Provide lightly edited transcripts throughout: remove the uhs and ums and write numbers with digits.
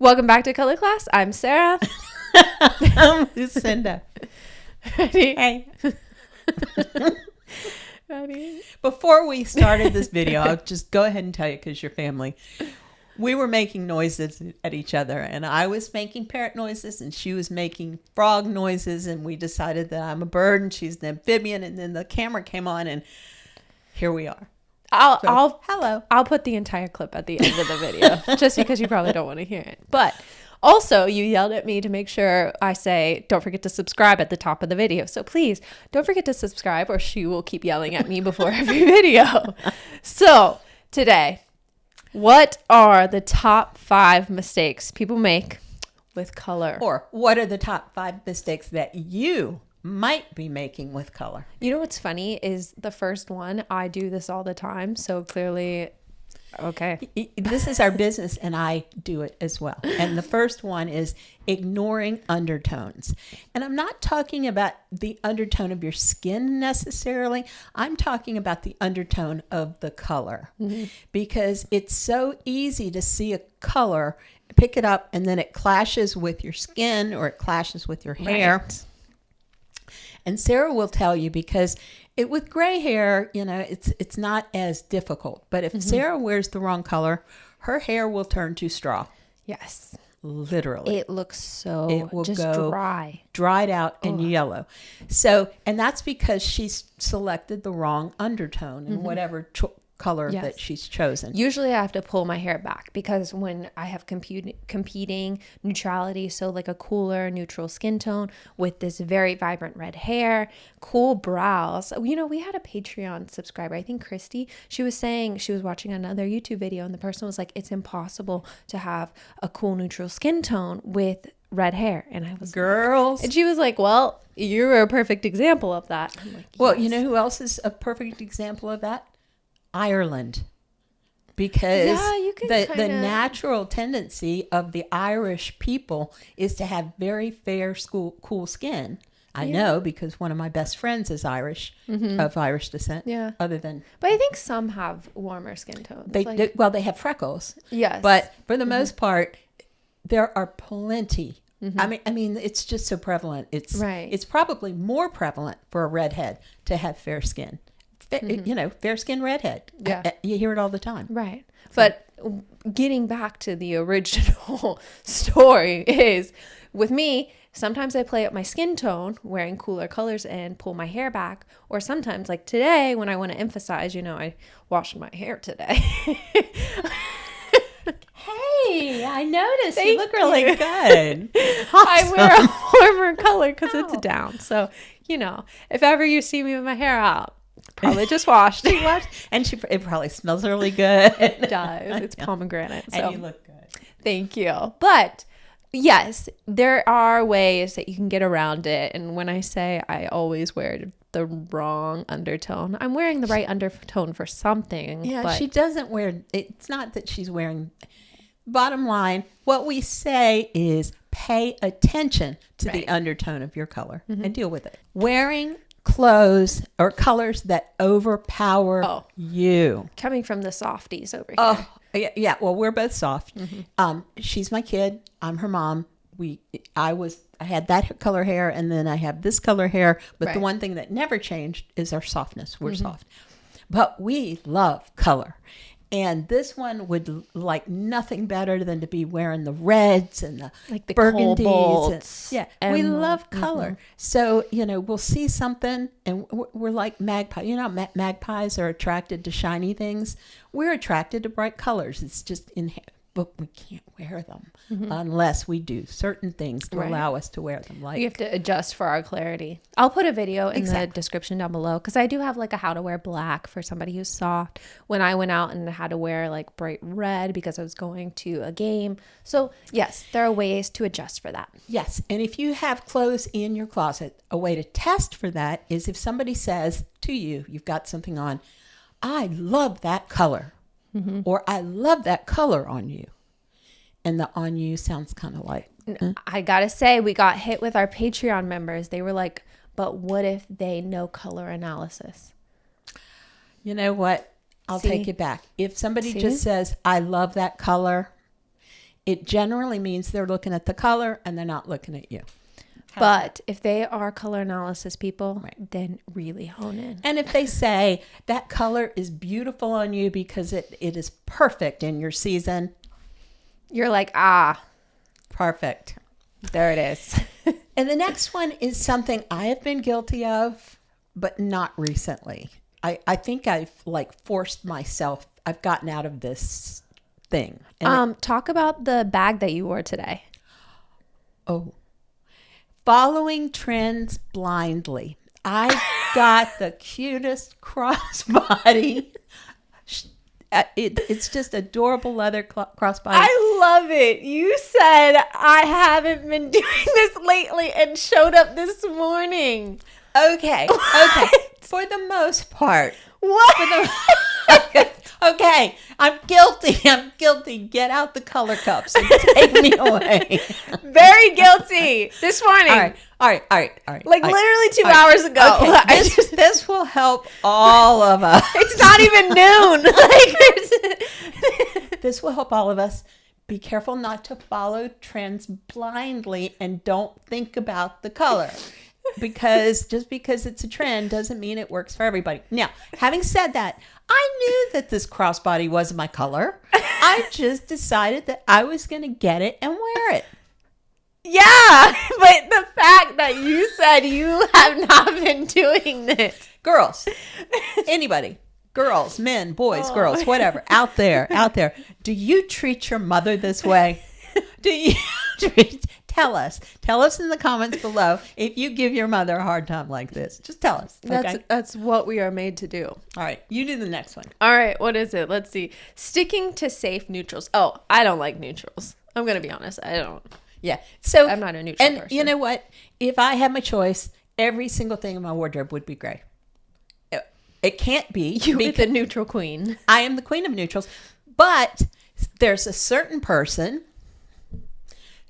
Welcome back to Color Class. I'm Sarah. I'm Lucinda. Ready? Hey. Ready? Before we started this video, I'll just go ahead and tell you because you're family. We were making noises at each other, and I was making parrot noises, and she was making frog noises, and we decided that I'm a bird and she's an amphibian, and then the camera came on, and here we are. I'll put the entire clip at the end of the video just because you probably don't want to hear it. But also, you yelled at me to make sure I say, don't forget to subscribe at the top of the video. So please don't forget to subscribe or she will keep yelling at me before every video. So today, what are the top 5 mistakes people make with color? Or what are the top 5 mistakes that you might be making with color? You know what's funny is the first one, I do this all the time. So clearly, okay. This is our business and I do it as well. And the first one is ignoring undertones. And I'm not talking about the undertone of your skin necessarily. I'm talking about the undertone of the color. Mm-hmm. Because it's so easy to see a color, pick it up, and then it clashes with your skin or it clashes with your hair. Right. And Sarah will tell you because with gray hair, you know, it's not as difficult. But if Sarah wears the wrong color, her hair will turn to straw. Yes. Literally. It looks so just dried out and yellow. So, and that's because she's selected the wrong undertone in whatever color that she's chosen. Usually I have to pull my hair back because when I have competing neutrality, so like a cooler neutral skin tone with this very vibrant red hair, cool brows. You know, we had a Patreon subscriber, I think Christy, she was saying she was watching another YouTube video and the person was like, it's impossible to have a cool neutral skin tone with red hair. And I was girls. And she was like, well, you're a perfect example of that. I'm like, yes. Well, you know who else is a perfect example of that? Ireland, because the natural tendency of the Irish people is to have very fair, cool skin. I know because one of my best friends is Irish, of Irish descent. Yeah. But I think some have warmer skin tones. They have freckles. Yes. But for the most part, there are plenty. I mean, it's just so prevalent. It's probably more prevalent for a redhead to have fair skin. You know, fair skin redhead. Yeah. You hear it all the time. Right. So. But getting back to the original story is with me, sometimes I play up my skin tone wearing cooler colors and pull my hair back. Or sometimes like today when I want to emphasize, you know, I washed my hair today. Hey, I noticed you look really good. Awesome. I wear a warmer color because it's down. So, you know, if ever you see me with my hair out, probably just washed. And it probably smells really good. It does. It's pomegranate. So. And you look good. Thank you. But yes, there are ways that you can get around it. And when I say I always wear the wrong undertone, I'm wearing the right undertone for something. Yeah, but she doesn't wear, it's not that she's wearing, bottom line, what we say is pay attention to the undertone of your color and deal with it. Wearing clothes or colors that overpower you. Coming from the softies over here. Yeah. Well, we're both soft. She's my kid. I'm her mom. I had that color hair and then I have this color hair. But the one thing that never changed is our softness. We're soft. But we love color. And this one would like nothing better than to be wearing the reds and the burgundies. We love color. So, you know, we'll see something and we're like magpie. You know, magpies are attracted to shiny things. We're attracted to bright colors. It's just but we can't wear them unless we do certain things to allow us to wear them. Like you have to adjust for our clarity. I'll put a video in the description down below because I do have like a how to wear black for somebody who's soft. When I went out and had to wear like bright red because I was going to a game. So yes, there are ways to adjust for that. Yes, and if you have clothes in your closet, a way to test for that is if somebody says to you, you've got something on, I love that color. Or I love that color on you. And the on you sounds kind of like. I got to say, we got hit with our Patreon members. They were like, but what if they know color analysis? You know what? I'll take it back. If somebody just says, I love that color, it generally means they're looking at the color and they're not looking at you. But if they are color analysis people, then really hone in. And if they say that color is beautiful on you because it is perfect in your season, you're like, perfect. There it is. And the next one is something I have been guilty of, but not recently. I think I've forced myself. I've gotten out of this thing. And talk about the bag that you wore today. Following trends blindly. I got the cutest crossbody. It's just adorable leather crossbody. I love it. You said I haven't been doing this lately and showed up this morning. Okay. For the most part. What? Okay. I'm guilty. Get out the color cups and take me away. Very guilty. This morning. All right. Literally 2 hours ago. Okay. This will help all of us. It's not even noon. This will help all of us. Be careful not to follow trends blindly and don't think about the color. Because just because it's a trend doesn't mean it works for everybody. Now, having said that, I knew that this crossbody wasn't my color. I just decided that I was going to get it and wear it. Yeah, but the fact that you said you have not been doing this. Girls, anybody, girls, men, boys, girls, whatever, out there, do you treat your mother this way? Do you tell us in the comments below if you give your mother a hard time like this. Just tell us. Okay? That's what we are made to do. All right, you do the next one. All right, what is it? Let's see. Sticking to safe neutrals. Oh, I don't like neutrals. I'm going to be honest. I don't. Yeah. So I'm not a neutral person. You know what? If I had my choice, every single thing in my wardrobe would be gray. It can't be. You are the neutral queen. I am the queen of neutrals. But there's a certain person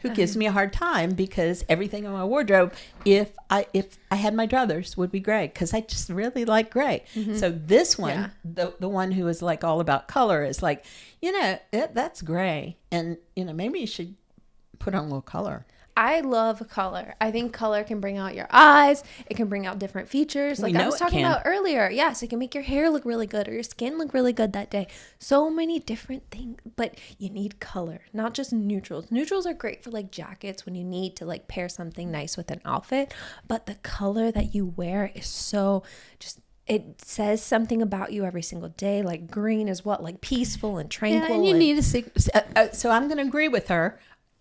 who gives me a hard time because everything in my wardrobe, if I had my druthers, would be gray because I just really like gray. Mm-hmm. So this one, the one who is like all about color is like, that's gray. And, maybe you should put on a little color. I love color. I think color can bring out your eyes. It can bring out different features. Like I was talking about earlier. Yes, it can make your hair look really good or your skin look really good that day. So many different things. But you need color, not just neutrals. Neutrals are great for like jackets when you need to like pair something nice with an outfit. But the color that you wear is so just... It says something about you every single day. Like green is what? Like peaceful and tranquil. Yeah, and you need a... So I'm going to agree with her.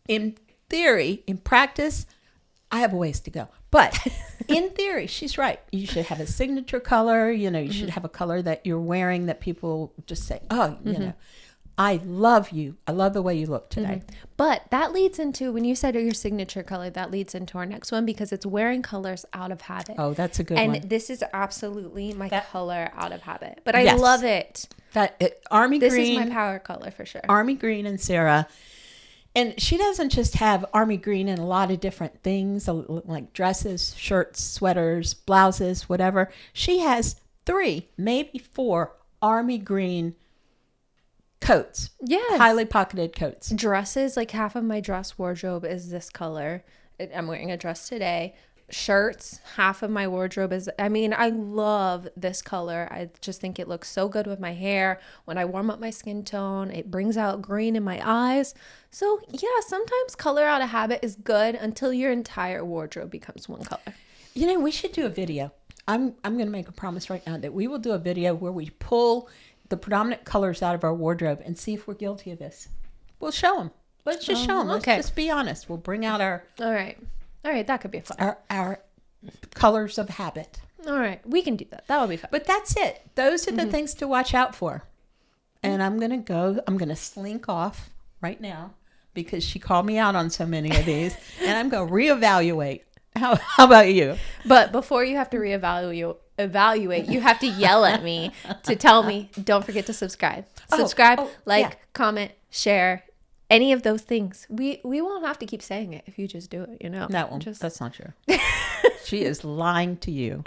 In theory, in practice, I have a ways to go. But in theory, she's right. You should have a signature color. You should have a color that you're wearing that people just say, I love you. I love the way you look today. Mm-hmm. But that leads into, when you said your signature color, that leads into our next one because it's wearing colors out of habit. Oh, that's a good one. And this is absolutely my color out of habit. But I love it. Army green. This is my power color for sure. Army green and Sarah. And she doesn't just have army green in a lot of different things, like dresses, shirts, sweaters, blouses, whatever. She has 3, maybe 4 army green coats. Yes. Highly pocketed coats. Dresses, like half of my dress wardrobe is this color. I'm wearing a dress today. Shirts, half of my wardrobe is, I love this color. I just think it looks so good with my hair. When I warm up my skin tone, it brings out green in my eyes. So yeah, sometimes color out of habit is good until your entire wardrobe becomes one color. We should do a video. I'm going to make a promise right now that we will do a video where we pull the predominant colors out of our wardrobe and see if we're guilty of this. We'll show them. Let's just show them. Okay. Let's just be honest. We'll bring out our... All right, that could be fun. Our colors of habit. All right, we can do that. That would be fun. But that's it. Those are the things to watch out for. And I'm going to slink off right now because she called me out on so many of these. And I'm going to reevaluate. How about you? But before you have to evaluate, you have to yell at me to tell me, don't forget to subscribe. Comment, share. Any of those things. We won't have to keep saying it if you just do it, That's not true. She is lying to you.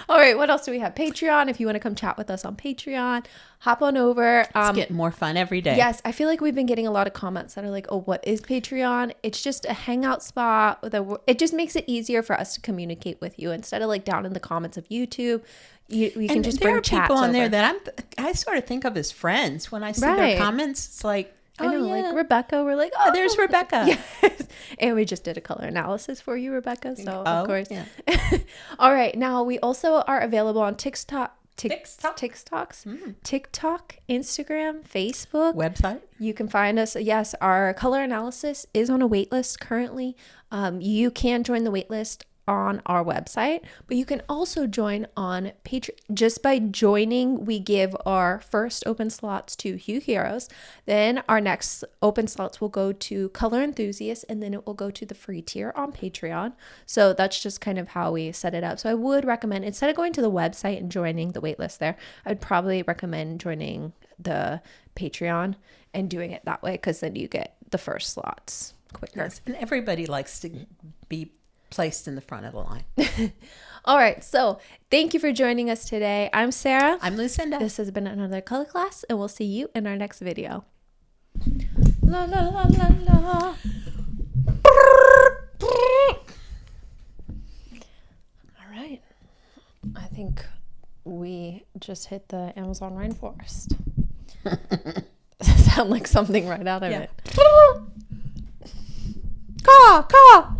All right, what else do we have? Patreon. If you want to come chat with us on Patreon, hop on over. It's getting more fun every day. Yes, I feel like we've been getting a lot of comments that are like, "Oh, what is Patreon?" It's just a hangout spot. It just makes it easier for us to communicate with you instead of like down in the comments of YouTube. We can just bring chats. There are people on over there that I sort of think of as friends. When I see Right. their comments, it's like, I know, yeah. like Rebecca. We're like, oh, there's Rebecca. Yes. And we just did a color analysis for you, Rebecca. So of course. Yeah. All right. Now we also are available on TikTok, TikToks? TikTok, Instagram, Facebook. Website. You can find us. Yes, our color analysis is on a wait list currently. You can join the wait list on our website, but you can also join on Patreon. Just by joining, we give our first open slots to Hue Heroes. Then our next open slots will go to color enthusiasts, and then it will go to the free tier on Patreon. So that's just kind of how we set it up. So I would recommend, instead of going to the website and joining the waitlist there, I'd probably recommend joining the Patreon and doing it that way, because then you get the first slots quicker. Yes. And everybody likes to be placed in the front of the line. All right, so thank you for joining us today. I'm Sarah. I'm Lucinda. This has been another color class, and we'll see you in our next video. La la la la la. All right. I think we just hit the Amazon rainforest. Sound like something right out of it. Caw, caw.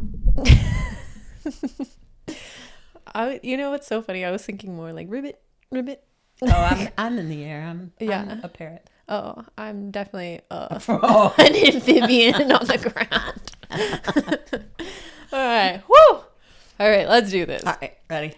You know what's so funny? I was thinking more like ribbit, ribbit. Oh, I'm in the air. I'm a parrot. Oh, I'm definitely an amphibian on the ground. All right. Woo! All right, let's do this. All right, ready?